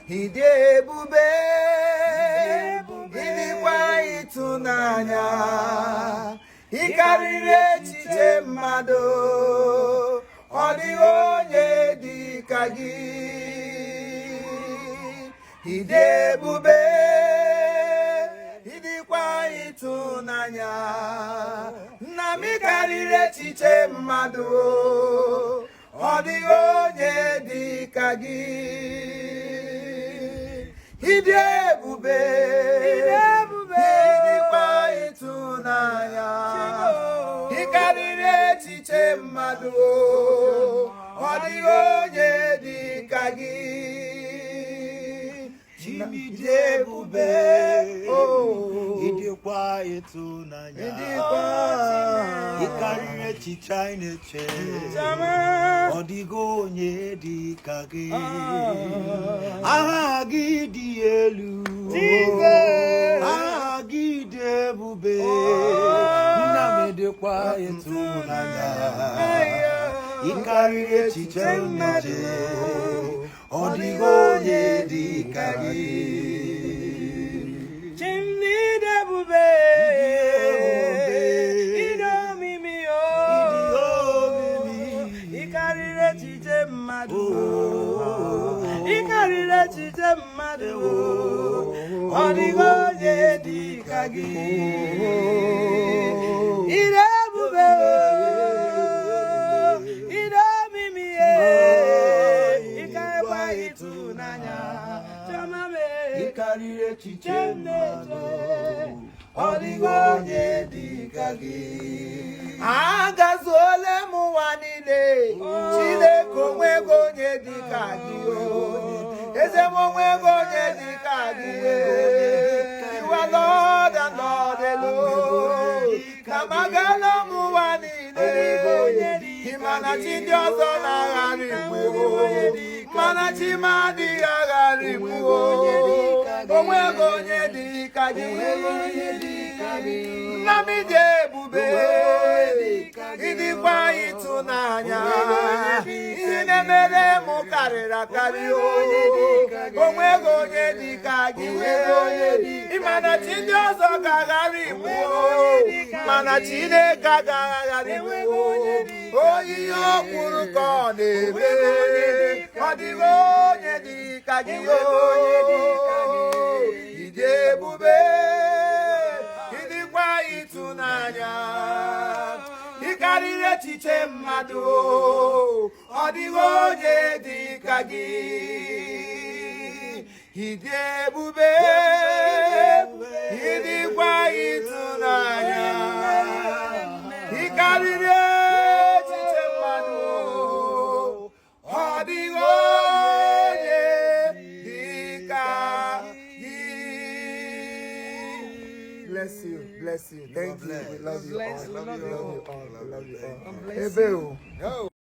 ịdị ebube ịdịkwa ịtụnanya ịkarịrị echiche mmadụ ọ dịghị onye dị ka gị ịdị ebube ịdịkwa ịtụnanya nna m ịkarịrị echiche mmadụ ọ dịghị onye dị ka gị ịdị ebube ịdịkwa ịtụnanya ịkarịrị echiche mmadụ ọ dịghị onye dị ka gị ịdị ebube ịdịkwa ịtụnanya ịkarịrị echiche anyị na-eche ọ dịghị onye dị ka gị aha gị dị elu aha gị dị ebube nna m ịdịkwa ịtụnanya ịkarịrị echiche m na-eche ọ dịghị onye dị ka gị ịkarịrị echiche mmadụ ọ dịghị onye dị ka gị ịdị ebube ịdị omimi ịkarịkwa ịtụnanya ịkarịrị echiche mmadụ ọ dịghị onye dị ka gị agazuola m ụwa niile Chineke onwego onye dị ka gị eze m onwego onye dị ka gị You are Lord and Lord alone ka m agala m ụwa niile ịmana chi ndị ọzọ na-agharị mgbu mana chi m adịghị agharị mgbu onwego onye dị ka gị nna m dị ebube ịdịkwa ịtụnanya ihe na-emere m karịrị akarị onwego onye dị ka gị ịmana chi ndị ọzọ ga-agharị mgbu mana Chineke agaghị agharị mgbu oyiyi o kwuru ka ọ na-eme ọ dịghị onye dị ka gị ịdị ebube ịdịkwa ịtụnanya ịkarịrị echiche mmadụ ọ dịghị onye dị ka gị ịdị ebube ịdịkwa ịtụnanya ịkarịrị echiche mmadụ ọ dịghị onye dị ka gị. Bless you, bless you. Thank you. We love you all. We love you all. We love you all.